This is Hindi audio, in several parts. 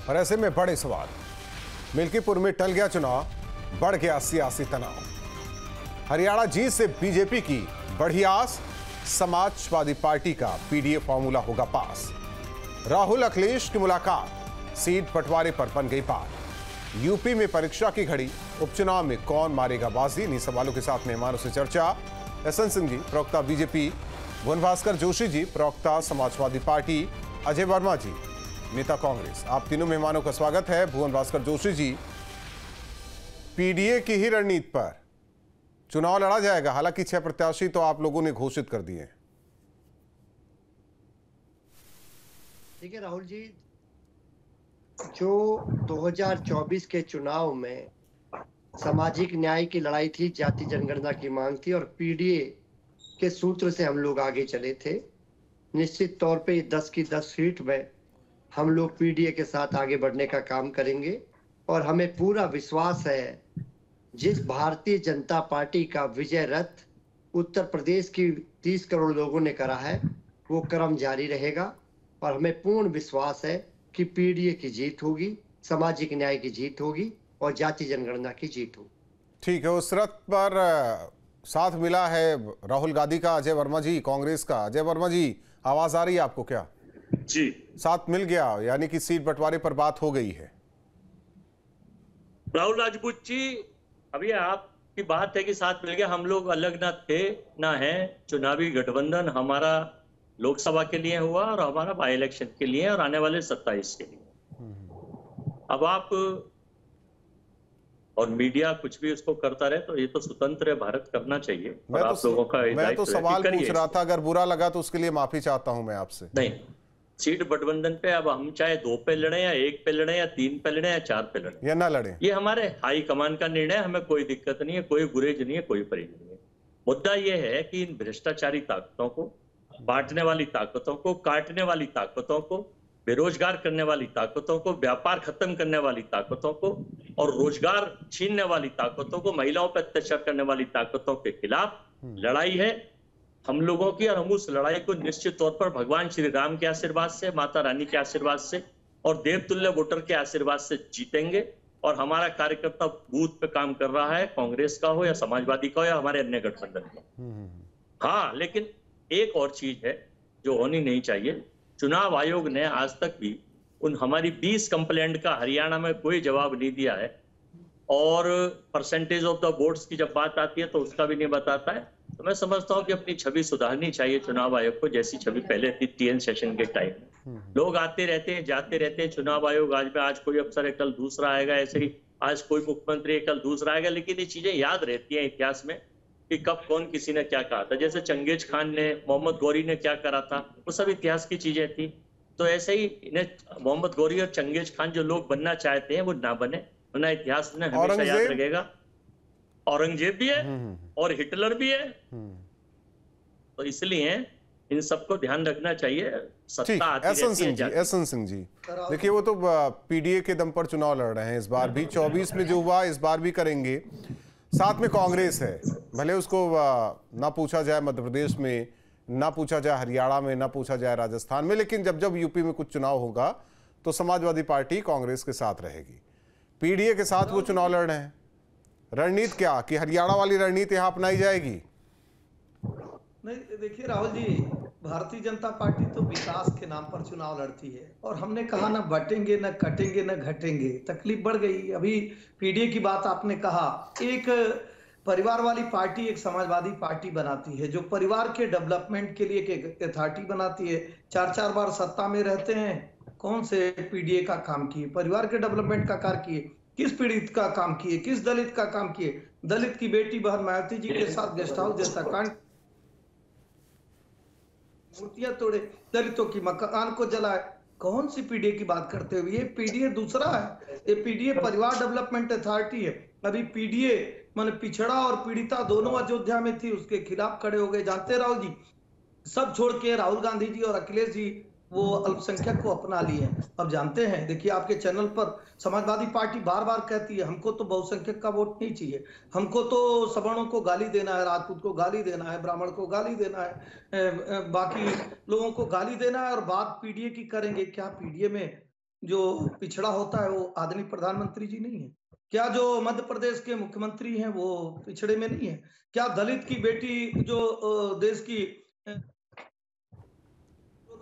और ऐसे में बड़े सवाल। मिल्कीपुर में टल गया चुनाव, बढ़ गया सियासी तनाव। हरियाणा जीत से बीजेपी की बढ़ी आस, समाजवादी पार्टी का पीडीए फॉर्मूला होगा पास। राहुल अखिलेश की मुलाकात, सीट बंटवारे पर बन गई बात। यूपी में परीक्षा की घड़ी, उपचुनाव में कौन मारेगा बाजी, इन्हीं सवालों के साथ मेहमानों से चर्चा। एसएन सिंह जी, प्रवक्ता बीजेपी, भुवन भास्कर जोशी जी, प्रवक्ता समाजवादी पार्टी, अजय वर्मा जी, नेता कांग्रेस। आप तीनों मेहमानों का स्वागत है। भुवन भास्कर जोशी जी, पीडीए की ही रणनीति पर चुनाव लड़ा जाएगा, हालांकि 6 प्रत्याशी तो आप लोगों ने घोषित कर दिए हैं। देखिए राहुल जी, जो 2024 के चुनाव में सामाजिक न्याय की लड़ाई थी, जाति जनगणना की मांग थी और पीडीए के सूत्र से हम लोग आगे चले थे। निश्चित तौर पे 10 की 10 सीट में हम लोग पीडीए के साथ आगे बढ़ने का काम करेंगे और हमें पूरा विश्वास है, जिस भारतीय जनता पार्टी का विजय रथ उत्तर प्रदेश की 30 करोड़ लोगों ने करा है, वो क्रम जारी रहेगा और हमें पूर्ण विश्वास है कि पीडीए की जीत होगी, सामाजिक न्याय की जीत होगी और जाति जनगणना की जीत होगी। ठीक है, उस रथ पर साथ मिला है राहुल गांधी का, अजय वर्मा जी कांग्रेस का। अजय वर्मा जी, आवाज आ रही है आपको क्या? जी, साथ मिल गया, यानी कि सीट बंटवारे पर बात हो गई है। राहुल राजपूत जी, अभी आपकी बात है कि साथ मिल गया। हम लोग अलग ना थे ना हैं। चुनावी गठबंधन हमारा लोकसभा के लिए हुआ और हमारा बाई इलेक्शन के लिए और आने वाले 27 के लिए। अब आप और मीडिया कुछ भी उसको करता रहे तो ये तो स्वतंत्र है, भारत करना चाहिए। और आप लोगों का मैं तो सवाल पूछ रहा था, अगर बुरा लगा तो उसके लिए माफी चाहता हूं मैं आपसे। नहीं, सीट गठबंधन पे अब हम चाहे 2 पे लड़े या 1 पे लड़े या 3 पे लड़े या 4 पे लड़े या ना लड़े, ये हमारे हाई कमान का निर्णय। हमें कोई दिक्कत नहीं है, कोई गुरेज नहीं है, कोई परहेज नहीं है। मुद्दा ये है कि इन भ्रष्टाचारी ताकतों को, बांटने वाली ताकतों को, काटने वाली ताकतों को, बेरोजगार करने वाली ताकतों को, व्यापार खत्म करने वाली ताकतों को और रोजगार छीनने वाली ताकतों को, महिलाओं पर अत्याचार करने वाली ताकतों के खिलाफ लड़ाई है हम लोगों की। और हम उस लड़ाई को निश्चित तौर पर भगवान श्री राम के आशीर्वाद से, माता रानी के आशीर्वाद से और देवतुल्य वोटर के आशीर्वाद से जीतेंगे। और हमारा कार्यकर्ता बूथ पे काम कर रहा है, कांग्रेस का हो या समाजवादी का हो या हमारे अन्य गठबंधन का। हाँ, लेकिन एक और चीज है जो होनी नहीं चाहिए। चुनाव आयोग ने आज तक भी उन हमारी 20 कंप्लेंट का हरियाणा में कोई जवाब नहीं दिया है और परसेंटेज ऑफ द वोट्स की जब बात आती है तो उसका भी नहीं बताता है। तो मैं समझता हूं कि अपनी छवि सुधारनी चाहिए चुनाव आयोग को, जैसी छवि पहले थी टीएन सेशन के टाइम। लोग आते रहते हैं, जाते रहते हैं। चुनाव आयोग आज कोई अफसर है, कल दूसरा आएगा, ऐसे ही आज कोई मुख्यमंत्री है, कल दूसरा आएगा। लेकिन ये चीजें याद रहती हैं इतिहास में कि कब कौन किसी ने क्या कहा था। जैसे चंगेज खान ने, मोहम्मद गौरी ने क्या करा था, वो सब इतिहास की चीजें थी। तो ऐसे ही इन्हें मोहम्मद गौरी और चंगेज खान जो लोग बनना चाहते हैं वो ना बने, वरना इतिहास ने हमेशा याद रखेगा। औरंगजेब भी है और हिटलर भी है, तो इसलिए इन सबको ध्यान रखना चाहिए। सत्ता आती रहती है। एसएन सिंह जी, देखिए वो तो पीडीए के दम पर चुनाव लड़ रहे हैं इस बार भी। 24 में जो हुआ इस बार भी करेंगे। साथ में कांग्रेस है, भले उसको ना पूछा जाए मध्य प्रदेश में, ना पूछा जाए हरियाणा में, ना पूछा जाए राजस्थान में, लेकिन जब जब यूपी में कुछ चुनाव होगा तो समाजवादी पार्टी कांग्रेस के साथ रहेगी। पीडीए के साथ वो चुनाव लड़ रहे हैं। रणनीति क्या, कि हरियाणा वाली रणनीति यहां अपनाई जाएगी? नहीं, देखिए राहुल जी, भारतीय जनता पार्टी तो विकास के नाम पर चुनाव लड़ती है और हमने कहा ना बटेंगे, ना कटेंगे, ना घटेंगे। तकलीफ बढ़ गई। अभी पीडीए की बात आपने कहा, एक परिवार वाली पार्टी एक समाजवादी पार्टी बनाती है जो परिवार के डेवलपमेंट के लिए एक अथॉरिटी बनाती है। 4-4 बार सत्ता में रहते हैं, कौन से पीडीए का काम किए, परिवार के डेवलपमेंट का कार्य किए, किस पीड़ित का काम किए, किस दलित का काम किए? दलित की बेटी बहन मायावती जी के साथ गेस्ट हाउस जैसा कांड, मूर्तियां तोड़े, दलितों की मकान को जलाए। कौन सी पीडीए की बात करते हो? ये पीडीए दूसरा है। ये पीडीए परिवार डेवलपमेंट अथॉरिटी है। अभी पीडीए माने पिछड़ा और पीड़िता दोनों अयोध्या में थी, उसके खिलाफ खड़े हो गए। जानते राहुल जी, सब छोड़ के राहुल गांधी जी और अखिलेश जी वो अल्पसंख्यक को अपना लिए। अब जानते हैं, देखिए आपके चैनल पर समाजवादी पार्टी बार बार कहती है हमको तो बहुसंख्यक का वोट नहीं चाहिए, हमको तो सवर्णों को गाली देना है, राजपूत को गाली देना है, ब्राह्मण को गाली देना है, बाकी लोगों को गाली देना है और बात पीडीए की करेंगे। क्या पीडीए में जो पिछड़ा होता है वो आदरणीय प्रधानमंत्री जी नहीं है? क्या जो मध्य प्रदेश के मुख्यमंत्री हैं वो पिछड़े में नहीं है? क्या दलित की बेटी जो देश की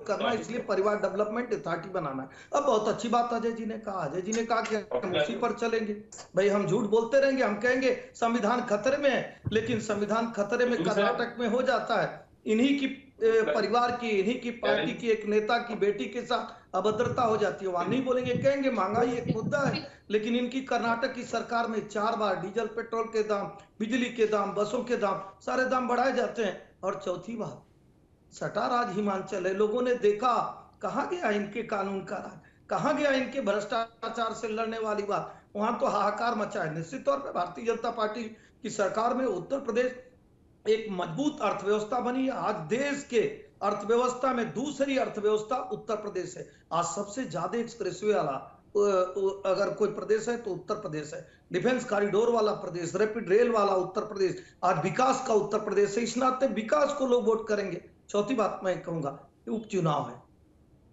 करना, इसलिए परिवार डेवलपमेंट अथॉरिटी बनाना है। अब बहुत अच्छी बात अजय जी ने कहा कि हम उसी पर चलेंगे। भाई हम झूठ बोलते रहेंगे, हम कहेंगे संविधान खतरे में है, लेकिन संविधान खतरे में कर्नाटक में हो जाता है इन्हीं की परिवार की, इन्हीं की पार्टी की एक नेता की बेटी के साथ अभद्रता हो जाती है। वहां नहीं बोलेंगे, कहेंगे महंगाई एक मुद्दा है, लेकिन इनकी कर्नाटक की सरकार में 4 बार डीजल पेट्रोल के दाम, बिजली के दाम, बसों के दाम, सारे दाम बढ़ाए जाते हैं। और चौथी बात, सटा राज हिमाचल है। लोगों ने देखा कहां गया इनके कानून का राज, कहां गया इनके भ्रष्टाचार से लड़ने वाली बात, वहां तो हाहाकार मचा है। निश्चित तौर पर भारतीय जनता पार्टी की सरकार में उत्तर प्रदेश एक मजबूत अर्थव्यवस्था बनी है। आज देश के अर्थव्यवस्था में दूसरी अर्थव्यवस्था उत्तर प्रदेश है। आज सबसे ज्यादा एक्सप्रेसवे वाला अगर कोई प्रदेश है तो उत्तर प्रदेश है। डिफेंस कॉरिडोर वाला प्रदेश, रैपिड रेल वाला उत्तर प्रदेश, आज विकास का उत्तर प्रदेश है। इस नाते विकास को लोग वोट करेंगे। चौथी बात मैं कहूंगा, उपचुनाव है,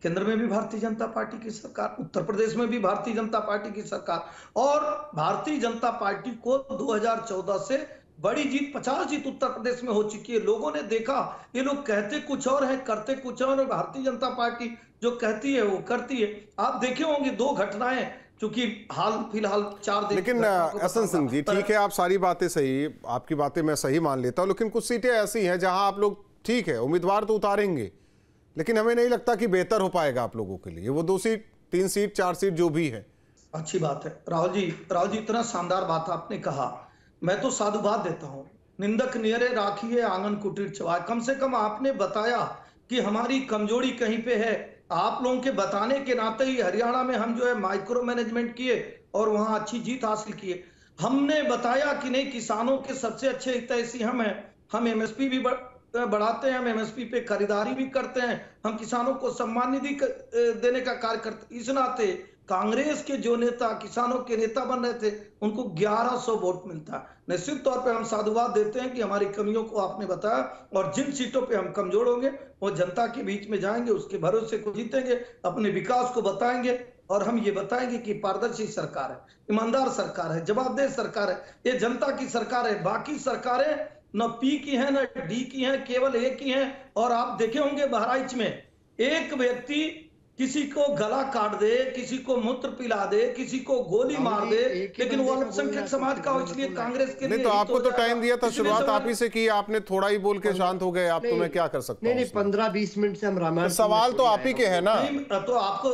केंद्र में भी भारतीय जनता पार्टी की सरकार, उत्तर प्रदेश में भी भारतीय जनता पार्टी की सरकार, और भारतीय जनता पार्टी को 2014 से बड़ी जीत, 50 जीत उत्तर प्रदेश में हो चुकी है। लोगों ने देखा, ये लोग कहते कुछ और है, करते कुछ और है। भारतीय जनता पार्टी जो कहती है वो करती है। आप देखे होंगे 2 घटनाएं, क्योंकि हाल फिलहाल 4 दिन। लेकिन एसएन सिंह जी, ठीक है, आप सारी बातें सही, आपकी बातें मैं सही मान लेता हूं, लेकिन कुछ सीटें ऐसी हैं जहां आप लोग, ठीक है, उम्मीदवार तो उतारेंगे, लेकिन हमें नहीं लगता कि बेहतर हो पाएगा आप लोगों के लिए। वो 2 सीट, 3 सीट, 4 सीट जो भी है। अच्छी बात है राहुल जी, इतना शानदार बात आपने कहा, मैं तो साधुवाद देता हूं। निंदक नियरे राखिए आंगन कुटीर चवाए। कम से कम आपने बताया कि हमारी कमजोरी कहीं पे है। आप लोगों के बताने के नाते ही हरियाणा में हम जो है माइक्रो मैनेजमेंट किए और वहां अच्छी जीत हासिल किए। हमने बताया कि नहीं, किसानों के सबसे अच्छे हितैषी हम हैं, हम एमएसपी भी बढ़ाते हैं, हम एमएसपी पे खरीदारी भी करते हैं, हम किसानों को सम्मान निधि देने का कार्य करते। इस नाते कांग्रेस के जो नेता किसानों के नेता बन रहे थे उनको 1100 वोट मिलता है। निश्चित तौर पे हम साधुवाद देते हैं कि हमारी कमियों को आपने बताया, और जिन सीटों पे हम कमजोर होंगे वो जनता के बीच में जाएंगे, उसके भरोसे को जीतेंगे, अपने विकास को बताएंगे, और हम ये बताएंगे कि पारदर्शी सरकार है, ईमानदार सरकार है, जवाबदेह सरकार है, ये जनता की सरकार है। बाकी सरकारें न पी की हैं न डी की हैं, केवल एक ही हैं। और आप देखे होंगे बहराइच में एक व्यक्ति किसी को गला काट दे, किसी को मूत्र पिला दे, किसी को गोली मार दे, लेकिन वो अल्पसंख्यक समाज का हो, इसलिए कांग्रेस के लिए। नहीं तो आपको तो टाइम दिया था, शुरुआत आप ही से की, आपने थोड़ा ही बोल के शांत हो गए। आप तो मैं क्या कर सकता हूं? नहीं 15-20 मिनट से हम रामायण, सवाल तो आप ही के है ना, तो आपको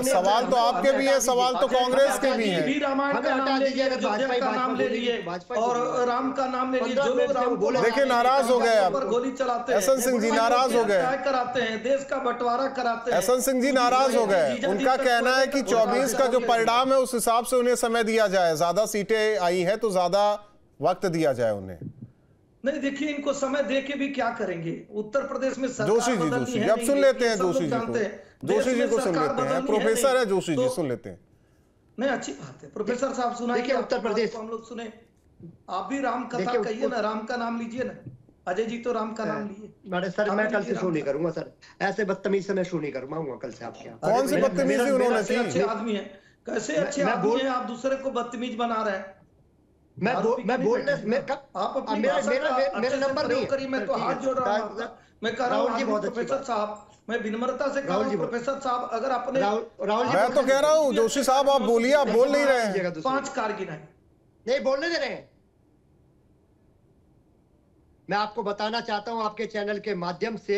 सवाल तो आपके भी है, सवाल तो कांग्रेस के भी है। रामायण का नाम ले लिए, अयोध्या का नाम ले लिए, और राम का नाम ले लिए। जो लोग राम बोले, देखिए नाराज हो गए आप, गोली चलाते हैं, एसएन सिंह जी नाराज हो गए, कराते हैं, देश का बंटवारा कराते हैं। एसएन सिंह जी नाराज हो गए। उनका कहना है कि 24 का जो परिणाम है उस हिसाब से उन्हें समय दिया जाए, ज्यादा सीटें आई हैं तो ज्यादा वक्त दिया जाए उन्हें। नहीं देखिए, इनको समय दे के भी क्या करेंगे? उत्तर प्रदेश में सरकार जोशी जी, अब सुन लेते हैं जोशी जी को, सुन लेते हैं, प्रोफेसर है जोशी जी, सुन लेते हैं। नहीं अच्छी बात है, प्रोफेसर साहब सुनाइए। उत्तर प्रदेश हम लोग सुने, आप भी राम कथा कहिए ना, राम का नाम लीजिए ना। अजय जी तो राम का नाम लिए। बड़े सर, मैं कल से शो नहीं करूंगा सर, ऐसे बदतमीज से मैं शो नहीं करूंगा कल से आपके यहाँ। कौन सी बदतमीजी उन्होंने की? अच्छे आदमी है, कैसे अच्छे आदमी है, आप दूसरे को बदतमीज बना रहे हैं। मैं बोलने आप अपनी मेरा नंबर नहीं करिए, मैं तो हाथ जोड़ रहा हूँ, मैं कह रहा हूँ प्रोफेसर साहब, मैं विनम्रता से कह रहा हूँ प्रोफेसर साहब, अगर आपने राहुल जी, मैं तो कह रहा हूँ जोशी साहब आप बोलिए, आप बोल नहीं रहे हैं। 5 कारगिल नहीं बोलने दे रहे हैं। मैं आपको बताना चाहता हूं आपके चैनल के माध्यम से,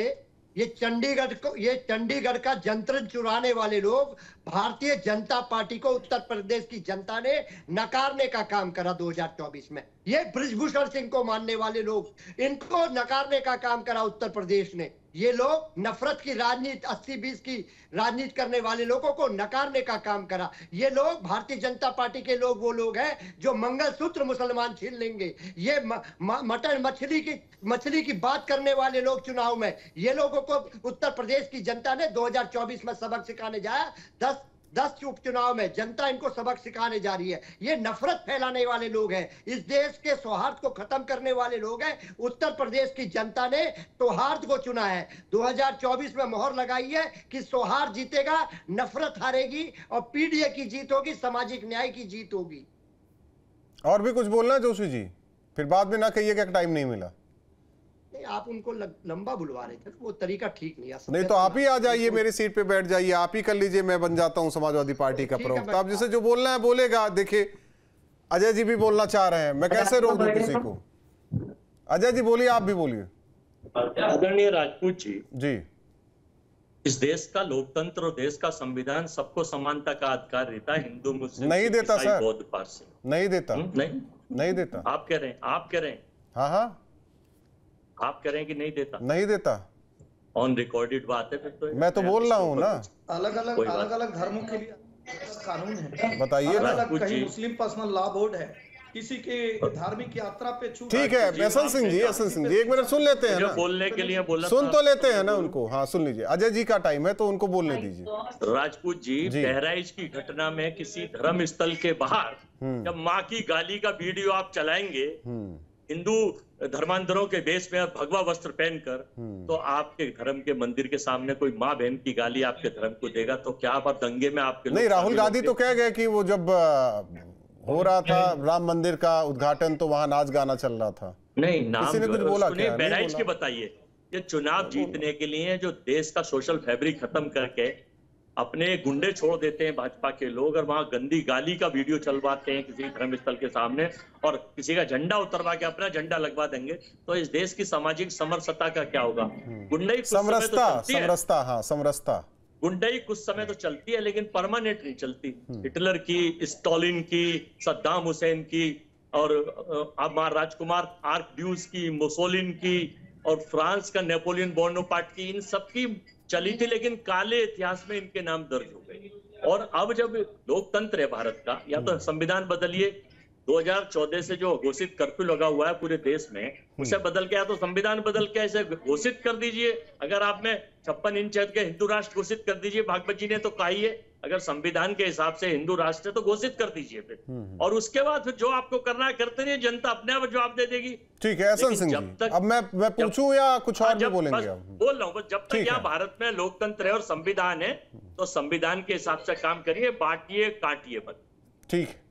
ये चंडीगढ़ का जंतर चुराने वाले लोग भारतीय जनता पार्टी को उत्तर प्रदेश की जनता ने नकारने का काम करा 2024 में। ये बृजभूषण सिंह को मानने वाले लोग, इनको नकारने का काम करा उत्तर प्रदेश ने। ये लोग नफरत की राजनीति, 80-20 की राजनीति करने वाले लोगों को नकारने का काम करा। ये लोग भारतीय जनता पार्टी के लोग वो लोग हैं जो मंगलसूत्र मुसलमान छीन लेंगे। ये मटन मछली की बात करने वाले लोग चुनाव में, ये लोगों को उत्तर प्रदेश की जनता ने 2024 में सबक सिखाने जाया। 10 उपचुनाव में जनता इनको सबक सिखाने जा रही है। ये नफरत फैलाने वाले लोग हैं, इस देश के सौहार्द को खत्म करने वाले लोग हैं। उत्तर प्रदेश की जनता ने सौहार्द को चुना है। 2024 में मोहर लगाई है कि सौहार्द जीतेगा, नफरत हारेगी और पीडीए की जीत होगी, सामाजिक न्याय की जीत होगी। और भी कुछ बोलना जोशी जी, फिर बाद में ना कहिए कि टाइम नहीं मिला। आप उनको लंबा बुलवा रहे थे, वो तरीका ठीक नहीं है। नहीं तो आप ही आ जाइए, मेरी सीट पे बैठ जाइए, आप ही कर लीजिए, मैं बन जाता हूं समाजवादी पार्टी का प्रवक्ता। आप जिसे जो बोलना है बोलेगा। देखिए अजय जी भी बोलना चाह रहे हैं, मैं कैसे रोक दूं किसी को। अजय जी बोलिए, आप भी बोलिए। आदरणीय राजपूत जी, इस देश का लोकतंत्र और देश का संविधान सबको समानता का अधिकार देता है। हिंदू, मुस्लिम, नहीं देता सर, बौद्ध, पारसी नहीं देता। नहीं देता। आप कह रहे हैं हाँ आप कह रहे हैं कि नहीं देता? नहीं देता, ऑन रिकॉर्डेड बात है। फिर तो मैं तो बोल रहा हूँ ना। अलग अलग धर्मों के लिए कानून है, बताइए ना। कहीं मुस्लिम पर्सनल लॉ बोर्ड है, किसी के धार्मिक यात्रा पे छूट। ठीक है एहसन सिंह जी, एक मिनट सुन लेते हैं ना, बोलने के लिए बोला, सुन तो लेते हैं ना उनको। हाँ सुन लीजिए, अजय जी का टाइम है तो उनको बोलने दीजिए। राजपूत जी, बहराइच की घटना में किसी धर्म स्थल के बाहर जब माँ की गाली का वीडियो आप चलाएंगे हिंदू धर्मांतरों के वेश में भगवा वस्त्र पहनकर, तो आपके धर्म के मंदिर के सामने कोई माँ बहन की गाली आपके धर्म को देगा तो क्या आप दंगे में आपके नहीं। राहुल गांधी तो कह गए कि वो जब हो रहा था राम मंदिर का उद्घाटन तो वहां नाच गाना चल रहा था। नहीं, नाम किसी ने कुछ बोला क्या? बहराइच के बताइए। ये चुनाव जीतने के लिए जो देश का सोशल फैब्रिक खत्म करके अपने गुंडे छोड़ देते हैं भाजपा के लोग, और वहां गंदी गाली का वीडियो चलवाते हैं किसी धर्मस्थल के सामने और किसी का झंडा उतरवा के अपना झंडा लगवा देंगे, तो इस देश की सामाजिक समरसता का क्या होगा? गुंडाई समरसता गुंडाई कुछ समय तो चलती है लेकिन परमानेंट नहीं चलती। हिटलर की, स्टॉलिन की, सद्दाम हुसैन की और राजकुमार आर्कड्यूस की, मुसोलिन की और फ्रांस का नेपोलियन बोनापार्ट की, इन सबकी चली थी लेकिन काले इतिहास में इनके नाम दर्ज हो गए। और अब जब लोकतंत्र है भारत का, या तो संविधान बदलिए, 2014 से जो घोषित कर्फ्यू लगा हुआ है पूरे देश में उसे बदल के, या तो संविधान बदल के ऐसे घोषित कर दीजिए। अगर आप में 56 इंच के हिंदू राष्ट्र घोषित कर दीजिए, भागवत जी ने तो कहा ही है, अगर संविधान के हिसाब से हिंदू राष्ट्र है तो घोषित कर दीजिए फिर, और उसके बाद फिर जो आपको करना है करते रहिए, जनता अपने आप जवाब दे देगी। ठीक है एहसन सिंह जी, अब मैं पूछूं या कुछ और भी बोलेंगे? बोल रहा हूँ, जब तक यहाँ भारत में लोकतंत्र है और संविधान है तो संविधान के हिसाब से काम करिए, बांटिए काटिए मत। ठीक है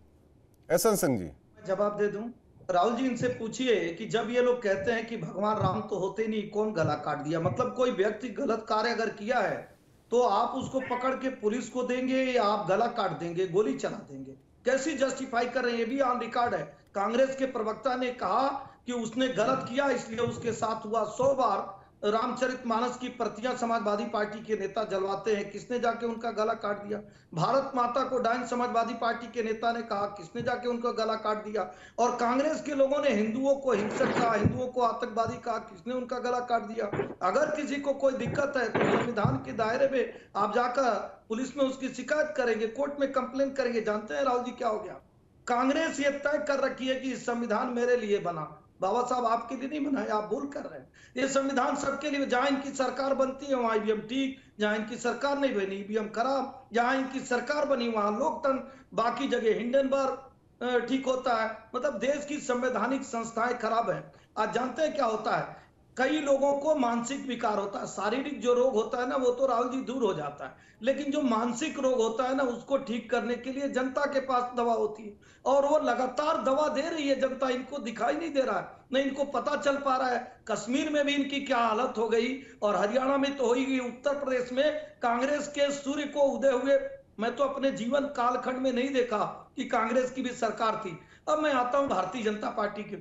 एहसन सिंह जी, जवाब दे दूं। राहुल जी इनसे पूछिए कि जब ये लोग कहते हैं कि भगवान राम तो होते नहीं, कौन गला काट दिया? मतलब कोई व्यक्ति गलत कार्य अगर किया है तो आप उसको पकड़ के पुलिस को देंगे या आप गला काट देंगे, गोली चला देंगे? कैसी जस्टिफाई कर रहे हैं? ये भी ऑन रिकॉर्ड है। कांग्रेस के प्रवक्ता ने कहा कि उसने गलत किया इसलिए उसके साथ हुआ। 100 बार रामचरितमानस की प्रतियां समाजवादी पार्टी के नेता जलवाते हैं, किसने जाके उनका गला काट दिया? भारत माता को डायन समाजवादी पार्टी के नेता ने कहा, किसने जाके उनका गला काट दिया? और कांग्रेस के लोगों ने हिंदुओं को हिंसक कहा, हिंदुओं को आतंकवादी कहा, किसने उनका गला काट दिया? अगर किसी को कोई दिक्कत है तो संविधान के दायरे में आप जाकर पुलिस में उसकी शिकायत करेंगे, कोर्ट में कंप्लेन करेंगे। जानते हैं राहुल जी क्या हो गया? कांग्रेस ये तय कर रखी है कि संविधान मेरे लिए बना, बाबा साहब आपके लिए नहीं बनाया, आप भूल कर रहे हैं। ये संविधान सबके लिए, जहां इनकी सरकार बनती है वहां ईवीएम ठीक, जहां इनकी सरकार नहीं बनी ईवीएम खराब, जहां इनकी सरकार बनी वहां लोकतंत्र, बाकी जगह हिंडनबर्ग ठीक होता है। मतलब देश की संवैधानिक संस्थाएं खराब है। आज जानते हैं क्या होता है? कई लोगों को मानसिक विकार होता है। शारीरिक जो रोग होता है ना वो तो राहुल जी दूर हो जाता है, लेकिन जो मानसिक रोग होता है ना उसको ठीक करने के लिए जनता के पास दवा होती है, और वो लगातार दवा दे रही है जनता। इनको दिखाई नहीं दे रहा है, नहीं इनको पता चल पा रहा है। कश्मीर में भी इनकी क्या हालत हो गई और हरियाणा में तो हो ही गई। उत्तर प्रदेश में कांग्रेस के सूर्य को उदय हुए मैं तो अपने जीवन कालखंड में नहीं देखा कि कांग्रेस की भी सरकार थी। अब मैं आता हूं भारतीय जनता पार्टी के।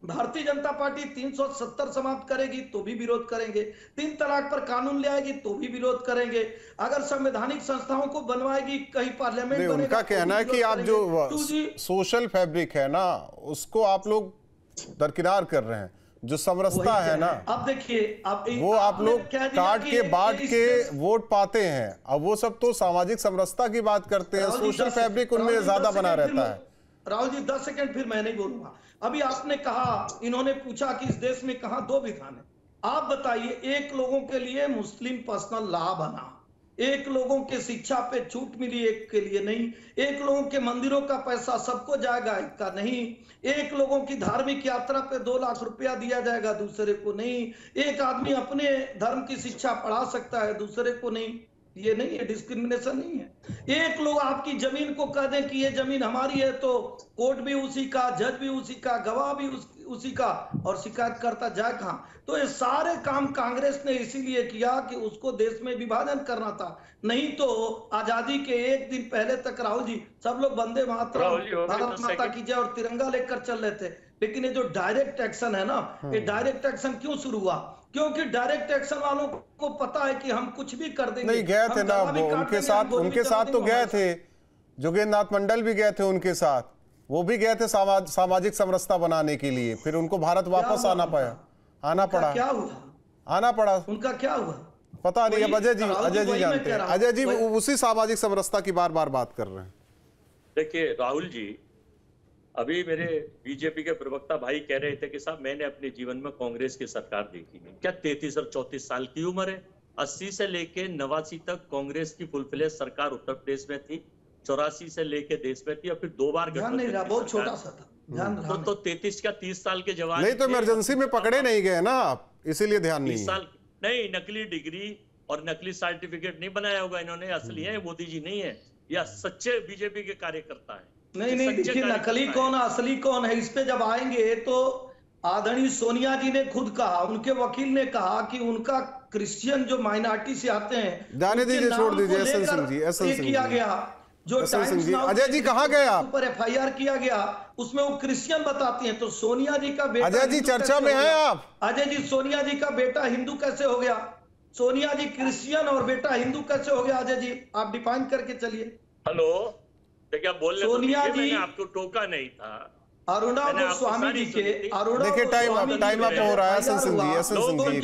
भारतीय जनता पार्टी 370 समाप्त करेगी तो भी विरोध करेंगे, 3 तलाक पर कानून ले आएगी तो भी विरोध करेंगे, अगर संवैधानिक संस्थाओं को बनवाएगी, कहीं पार्लियामेंट बनेगा, उनका कहना है कि आप जो सोशल फैब्रिक है ना उसको आप लोग दरकिनार कर रहे हैं, जो समरसता है ना। अब देखिए वो आप लोग काट के बांट के वोट पाते हैं, अब वो सब तो सामाजिक समरसता की बात करते हैं, सोशल फैब्रिक उनमें ज्यादा बना रहता है। राहुल जी 10 सेकंड फिर मैं नहीं बोलूंगा। अभी आपने कहा, इन्होंने पूछा कि इस देश में कहां 2 विधान है। आप बताइए, एक लोगों के लिए मुस्लिम पर्सनल लॉ बना, एक लोगों के शिक्षा पे छूट मिली, एक के लिए नहीं। एक लोगों के मंदिरों का पैसा सबको जाएगा, एक का नहीं। एक लोगों की धार्मिक यात्रा पे 2 लाख रुपया दिया जाएगा, दूसरे को नहीं। एक आदमी अपने धर्म की शिक्षा पढ़ा सकता है, दूसरे को नहीं। ये नहीं है, डिस्क्रिमिनेशन नहीं है। एक लोग आपकी जमीन को कह दें कि ये जमीन हमारी है, तो कोर्ट भी उसी का, जज भी उसी का, गवाह भी उसी का, और शिकायत करता जाए कहां? तो ये सारे काम कांग्रेस ने इसीलिए किया कि उसको देश में विभाजन करना था। नहीं तो आजादी के एक दिन पहले तक राहुल जी सब लोग वंदे मातरम, भारत माता की जय और तिरंगा लेकर चल रहे थे। लेकिन ये जो डायरेक्ट एक्शन है ना, ये डायरेक्ट एक्शन क्यों शुरू हुआ? क्योंकि डायरेक्ट एक्शन वालों को पता है कि हम कुछ भी कर देंगे। नहीं, गए थे ना वो उनके साथ तो गए थे, जोगेंद्रनाथ मंडल भी गए थे उनके साथ, वो भी गए थे सामाजिक समरसता बनाने के लिए, फिर उनको भारत वापस आना पड़ा। क्या हुआ? आना पड़ा। उनका क्या हुआ पता नहीं। अब अजय जी जानते हैं। अजय जी उसी सामाजिक समरसता की बार बार बात कर रहे हैं। देखिए राहुल जी, अभी मेरे बीजेपी के प्रवक्ता भाई कह रहे थे कि साहब मैंने अपने जीवन में कांग्रेस की सरकार देखी नहीं। क्या 33 और 34 साल की उम्र है? 80 से लेके 89 तक कांग्रेस की फुल फ्लेज सरकार उत्तर प्रदेश में थी, 84 से लेके देश में थी, और फिर 2 बार ध्यान नहीं रहा, बहुत छोटा सा था। तो 33 का 30 साल के जवान नहीं, तो इमरजेंसी में पकड़े नहीं गए ना आप, इसीलिए ध्यान नहीं। 30 साल नहीं, नकली डिग्री और नकली सर्टिफिकेट नहीं बनाया होगा इन्होंने। असली है मोदी जी नहीं है, या सच्चे बीजेपी के कार्यकर्ता है। नहीं, देखिए नकली कौन असली कौन है, इस पे जब आएंगे तो आदरणीय सोनिया जी ने खुद कहा, उनके वकील ने कहा कि उनका क्रिश्चियन जो माइनॉरिटी से आते हैं, जाने दीजिए, छोड़ दीजिए। एसएन सिंह किया गया जो अजय जी कहाँ गए आप? पर FIR किया गया, उसमें वो क्रिश्चियन बताती हैं। तो सोनिया जी का बेटा, अजय जी चर्चा में है आप? अजय जी, सोनिया जी का बेटा हिंदू कैसे हो गया? सोनिया जी क्रिश्चियन और बेटा हिंदू कैसे हो गया? अजय जी आप डिफाइन करके चलिए। हेलो, क्या बोल रहे? सोनिया जी, मैंने आपको टोका नहीं था। अरुणा गोस्वामी जी के, देखिए टाइम अप हो रहा है। एसएन सिंह जी, एक मिनट,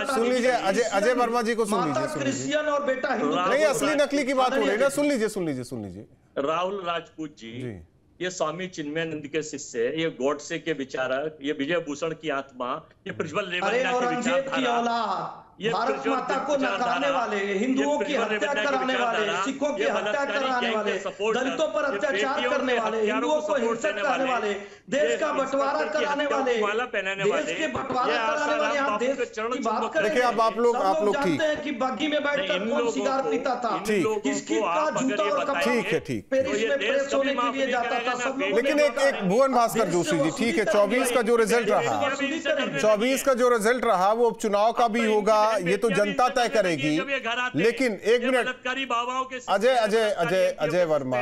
सुन लीजिए। अजय वर्मा जी को सुन लीजिए। क्रिश्चियन और बेटा हिंदू नहीं, असली नकली की बात हो रही है ना। सुन लीजिए। राहुल राजपूत जी, ये स्वामी चिन्मयानंद के शिष्य, ये गॉडसे के विचारक, ये विजय भूषण की आत्मा, ये प्रज्वल रेवन्ना की विचारधारा, ये भारत माता को नकारने वाले, हिंदुओं की हत्या कराने वाले, सिखों की हत्या कराने वाले, दलितों पर अत्याचार करने वाले, हिंदुओं को हिंसक करने वाले, देश का बंटवारा कराने वाले, देश के बंटवारा कराने वाले, आप देश की बात करें। देखिए अब आप लोग जानते हैं कि बग्गी में बैठकर कौन सिगार पीता था, किसकी का जूता और कपड़ा पेरिस में प्रेस होने के लिए जाता था, सब लोग। लेकिन एक भुवन भास्कर जोशी जी, ठीक है, 24 का जो रिजल्ट रहा वो चुनाव का भी होगा, ये तो जनता तय करेगी। लेकिन एक मिनट, अजय वर्मा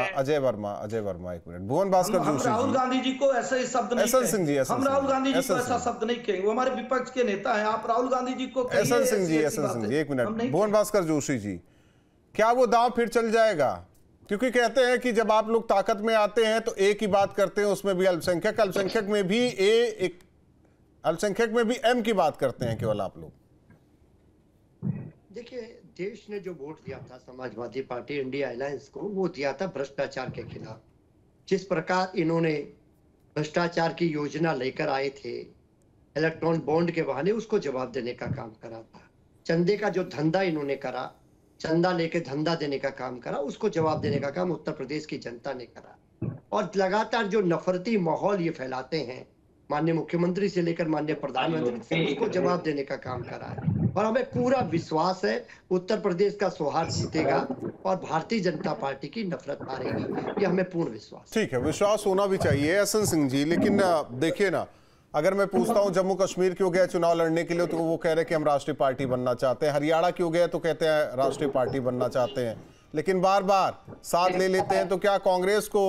एक मिनट। भुवन भास्कर जोशी, राहुल गांधी जी को ऐसे ही शब्द नहीं कहेंगे। हम राहुल गांधी जी को ऐसा शब्द नहीं कहेंगे, वो हमारे विपक्ष के नेता हैं। आप राहुल गांधी जी को एसएन सिंह जी एक मिनट। भुवन भास्कर जोशी जी, क्या वो दांव फिर चल जाएगा? क्योंकि कहते हैं कि जब आप लोग ताकत में आते हैं तो एक ही बात करते हैं, उसमें भी अल्पसंख्यक में भी एम की बात करते हैं केवल आप लोग। देखिए, देश ने जो वोट दिया था समाजवादी पार्टी इंडिया अलायंस को, वो दिया था भ्रष्टाचार के खिलाफ। जिस प्रकार इन्होंने भ्रष्टाचार की योजना लेकर आए थे, इलेक्ट्रॉन बॉन्ड के बहाने उसको जवाब देने का काम करा था। चंदे का जो धंधा इन्होंने करा, चंदा लेके धंधा देने का काम करा, उसको जवाब देने का काम उत्तर प्रदेश की जनता ने करा। और लगातार जो नफरती माहौल ये फैलाते हैं, माननीय मुख्यमंत्री से लेकर माननीय प्रधानमंत्री, उसको जवाब देने का काम करा है। और हमें पूरा विश्वास है उत्तर प्रदेश का सौहार्द जीतेगा और भारतीय जनता पार्टी की नफरत हारेगी, ये हमें पूर्ण विश्वास। ठीक है, विश्वास होना भी चाहिए एसएन सिंह जी। लेकिन देखिए ना, अगर मैं पूछता हूं जम्मू कश्मीर क्यों गए चुनाव लड़ने के लिए, तो वो कह रहे कि हम राष्ट्रीय पार्टी बनना चाहते हैं। हरियाणा क्यों गए, तो कहते हैं राष्ट्रीय पार्टी बनना चाहते हैं। लेकिन बार बार साथ ले लेते हैं, तो क्या कांग्रेस को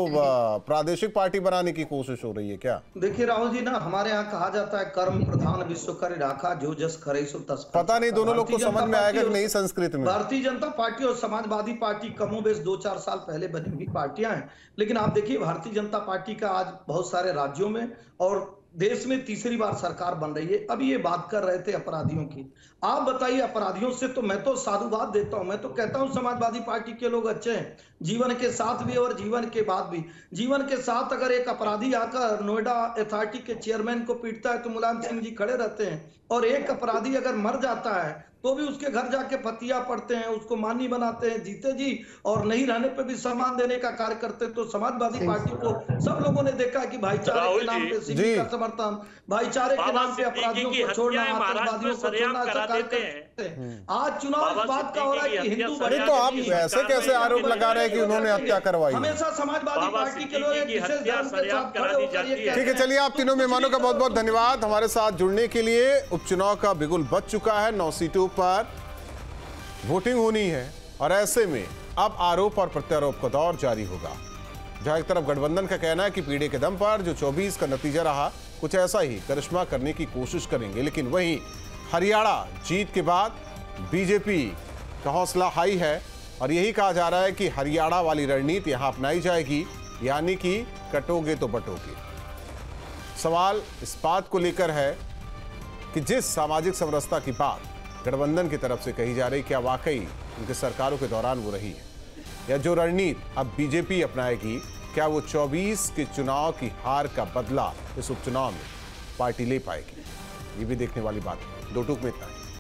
प्रादेशिक पार्टी बनाने की कोशिश हो रही है क्या? देखिए राहुल जी ना, हमारे यहाँ कहा जाता है कर्म प्रधान विश्व कर राखा, जो जस करे सो तस। पता नहीं दोनों लोग को समझ में आएगा कि नहीं संस्कृत में। भारतीय जनता पार्टी और समाजवादी पार्टी कमोबेश 2-4 साल पहले बनी हुई पार्टियां हैं। लेकिन आप देखिए, भारतीय जनता पार्टी का आज बहुत सारे राज्यों में और देश में तीसरी बार सरकार बन रही है। अभी ये बात कर रहे थे अपराधियों की, आप बताइए अपराधियों से तो मैं तो साधुवाद देता हूं। मैं तो कहता हूं समाजवादी पार्टी के लोग अच्छे हैं, जीवन के साथ भी और जीवन के बाद भी। जीवन के साथ अगर एक अपराधी आकर नोएडा अथॉरिटी के चेयरमैन को पीटता है तो मुलायम सिंह जी खड़े रहते हैं, और एक अपराधी अगर मर जाता है तो भी उसके घर जाके फतिया पढ़ते हैं, उसको मानी बनाते हैं जीते जी, और नहीं रहने पे भी सम्मान देने का कार्य करते हैं। तो समाजवादी पार्टी को सब लोगों ने देखा है कि भाईचारे के नाम पे सिंह का समर्थन, भाईचारे के नाम पे अपराधियों को छोड़ना, आतंकवादियों को छोड़ना, ऐसा कार्य करते हैं। आज चुनाव इस बात का हो रहा है कि हिंदू तो आप ऐसे कैसे आरोप लगा रहे हैं कि उन्होंने हत्या करवाई? हमेशा समाजवादी पार्टी के लोग एक विशेष धर्म के साथ खड़े होकर ये कहते ठीक है, चलिए आप तीनों मेहमानों का बहुत बहुत धन्यवाद हमारे साथ जुड़ने के लिए। उपचुनाव का बिगुल बज चुका है, 9 सीटों पर वोटिंग होनी है और ऐसे में अब आरोप और प्रत्यारोप का दौर जारी होगा। जहां एक तरफ गठबंधन का कहना है कि पीढ़ी के दम पर जो 24 का नतीजा रहा कुछ ऐसा ही करिश्मा करने की कोशिश करेंगे, लेकिन वहीं हरियाणा जीत के बाद बीजेपी का हौसला हाई है और यही कहा जा रहा है कि हरियाणा वाली रणनीति यहां अपनाई जाएगी, यानी कि कटोगे तो बटोगे। सवाल इस बात को लेकर है कि जिस सामाजिक समरसता की बात गठबंधन की तरफ से कही जा रही, क्या वाकई उनके सरकारों के दौरान वो रही है, या जो रणनीति अब बीजेपी अपनाएगी क्या वो 24 के चुनाव की हार का बदला इस उपचुनाव में पार्टी ले पाएगी? ये भी देखने वाली बात है। दो टूक में इतना ही।